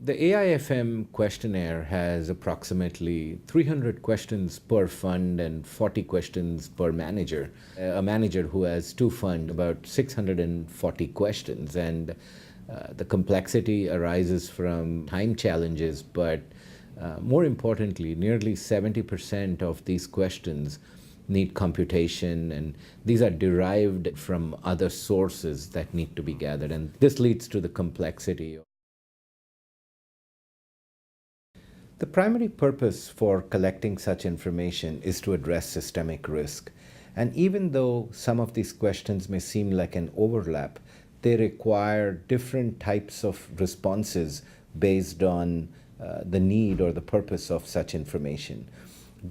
The AIFM questionnaire has approximately 300 questions per fund and 40 questions per manager. A manager who has two funds, about 640 questions. And the complexity arises from time challenges, but more importantly, nearly 70% of these questions need computation, and these are derived from other sources that need to be gathered. And this leads to the complexity. The primary purpose for collecting such information is to address systemic risk. And even though some of these questions may seem like an overlap, they require different types of responses based on the need or the purpose of such information.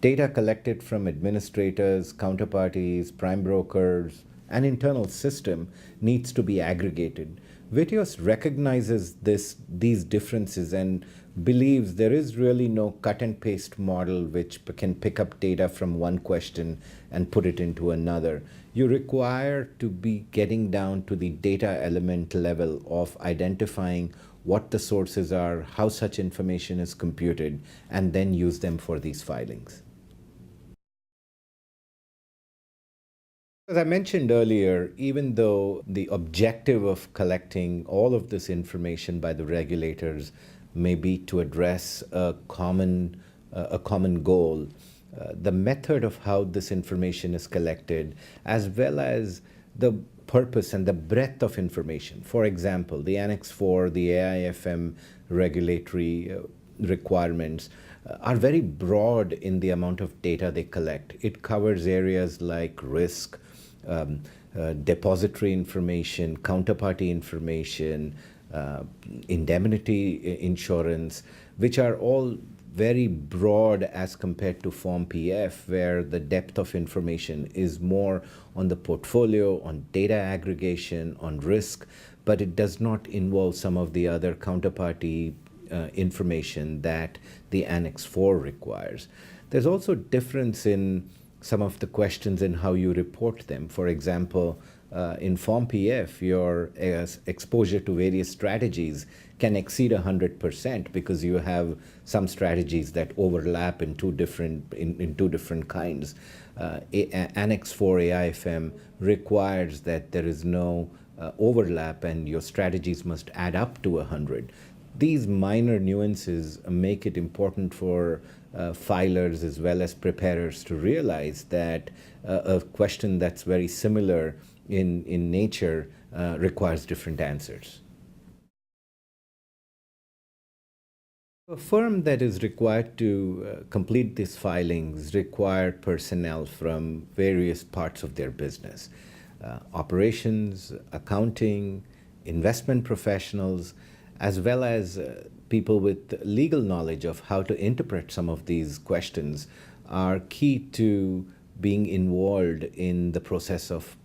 Data collected from administrators, counterparties, prime brokers, an internal system needs to be aggregated. Viteos recognizes these differences and believes there is really no cut and paste model which can pick up data from one question and put it into another. You require to be getting down to the data element level of identifying what the sources are, how such information is computed, and then use them for these filings. As I mentioned earlier, even though the objective of collecting all of this information by the regulators may be to address a common goal, the method of how this information is collected, as well as the purpose and the breadth of information. For example, the Annex 4, the AIFM regulatory requirements are very broad in the amount of data they collect. It covers areas like risk, depository information, counterparty information, indemnity insurance, which are all very broad as compared to Form PF, where the depth of information is more on the portfolio, on data aggregation, on risk, but it does not involve some of the other counterparty information that the Annex 4 requires. There's also difference in some of the questions and how you report them. For example, in Form PF, your exposure to various strategies can exceed 100% because you have some strategies that overlap in two different kinds. Annex 4 AIFM requires that there is no overlap and your strategies must add up to 100. These minor nuances make it important for filers as well as preparers to realize that a question that's very similar in nature requires different answers. A firm that is required to complete these filings require personnel from various parts of their business. Operations, accounting, investment professionals, as well as people with legal knowledge of how to interpret some of these questions are key to being involved in the process of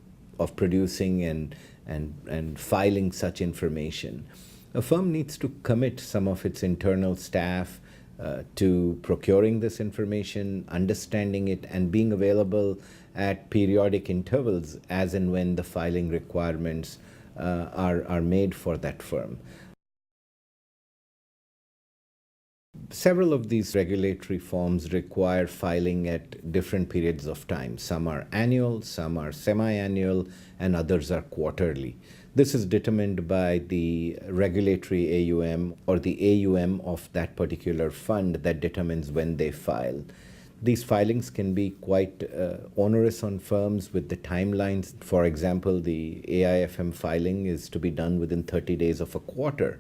producing and filing such information. A firm needs to commit some of its internal staff to procuring this information, understanding it, and being available at periodic intervals as and when the filing requirements are made for that firm. Several of these regulatory forms require filing at different periods of time. Some are annual, some are semi-annual, and others are quarterly. This is determined by the regulatory AUM or the AUM of that particular fund that determines when they file. These filings can be quite onerous on firms with the timelines. For example, the AIFM filing is to be done within 30 days of a quarter.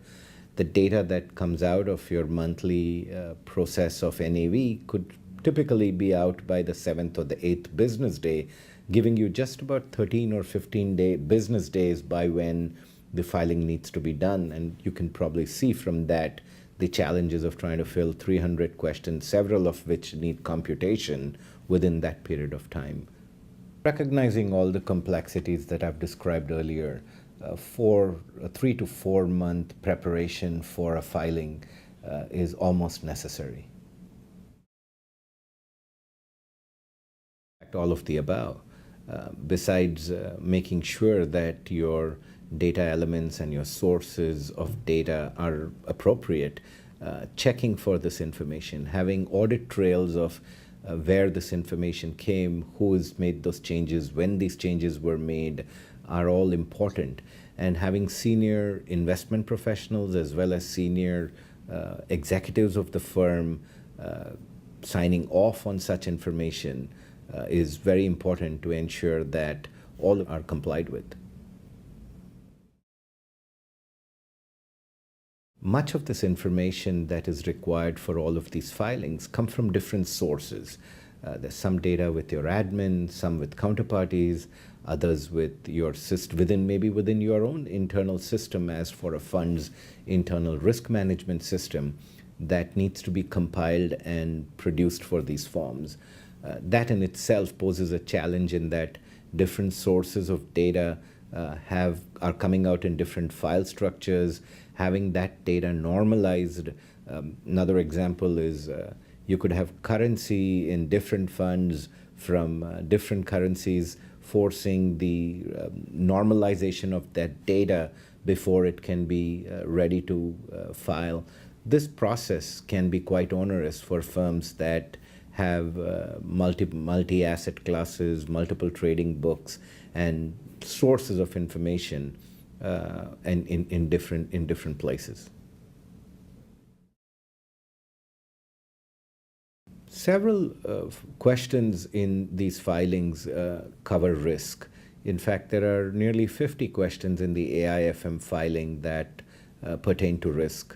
The data that comes out of your monthly process of NAV could typically be out by the 7th or the 8th business day, giving you just about 13 or 15 business days by when the filing needs to be done. And you can probably see from that the challenges of trying to fill 300 questions, several of which need computation within that period of time. Recognizing all the complexities that I've described earlier, for a 3 to 4 month preparation for a filing is almost necessary. All of the above, besides making sure that your data elements and your sources of data are appropriate, checking for this information, having audit trails of where this information came, who has made those changes, when these changes were made, are all important. And having senior investment professionals as well as senior executives of the firm signing off on such information is very important to ensure that all are complied with. Much of this information that is required for all of these filings come from different sources. There's some data with your admin, some with counterparties, others with your system, maybe within your own internal system, as for a fund's internal risk management system that needs to be compiled and produced for these forms. That in itself poses a challenge in that different sources of data are coming out in different file structures. Having that data normalized. Another example is you could have currency in different funds from different currencies, forcing the normalization of that data before it can be ready to file. This process can be quite onerous for firms that have multi-asset classes, multiple trading books, and sources of information and in different places. Several questions in these filings cover risk. In fact, there are nearly 50 questions in the AIFM filing that pertain to risk.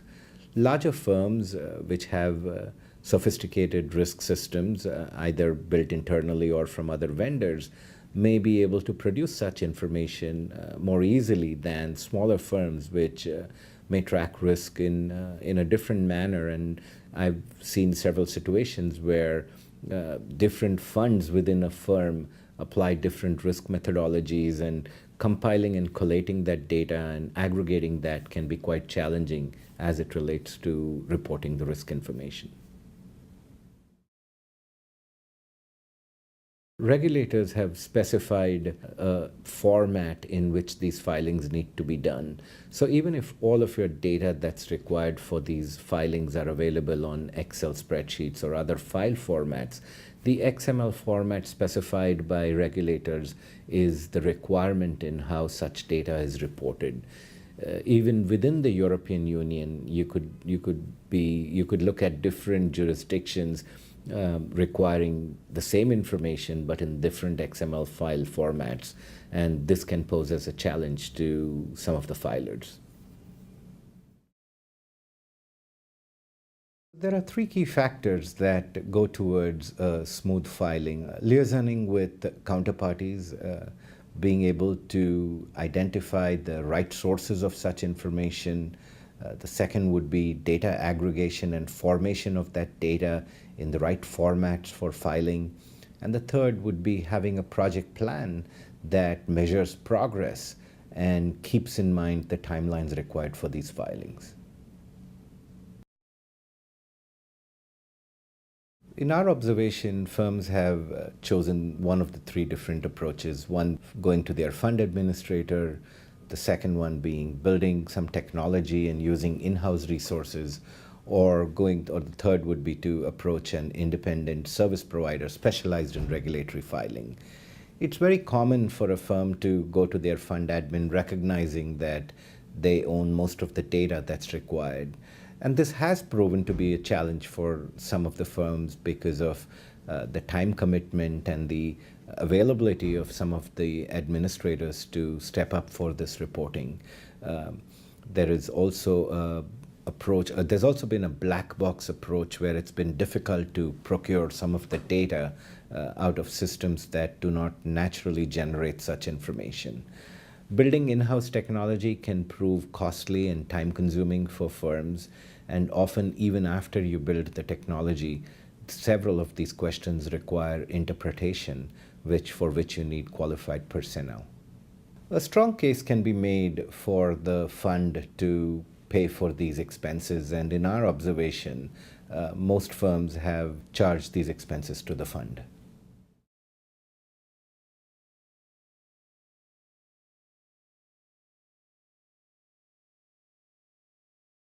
Larger firms which have sophisticated risk systems, either built internally or from other vendors, may be able to produce such information more easily than smaller firms which may track risk in a different manner. And I've seen several situations where different funds within a firm apply different risk methodologies, and compiling and collating that data and aggregating that can be quite challenging as it relates to reporting the risk information. Regulators have specified a format in which these filings need to be done. So even if all of your data that's required for these filings are available on Excel spreadsheets or other file formats, the XML format specified by regulators is the requirement in how such data is reported. Even within the European Union, you could look at different jurisdictions requiring the same information but in different XML file formats, and this can pose as a challenge to some of the filers. There are three key factors that go towards a smooth filing. Liaisoning with counterparties, being able to identify the right sources of such information. The second would be data aggregation and formation of that data in the right formats for filing. And the third would be having a project plan that measures progress and keeps in mind the timelines required for these filings. In our observation, firms have chosen one of the three different approaches, one going to their fund administrator, the second one being building some technology and using in-house resources, or the third would be to approach an independent service provider specialized in regulatory filing. It's very common for a firm to go to their fund admin recognizing that they own most of the data that's required. And this has proven to be a challenge for some of the firms because of the time commitment and the availability of some of the administrators to step up for this reporting. There is also there's also been a black box approach where it's been difficult to procure some of the data out of systems that do not naturally generate such information. Building in-house technology can prove costly and time-consuming for firms, and often even after you build the technology, several of these questions require interpretation, for which you need qualified personnel. A strong case can be made for the fund to pay for these expenses, and in our observation, most firms have charged these expenses to the fund.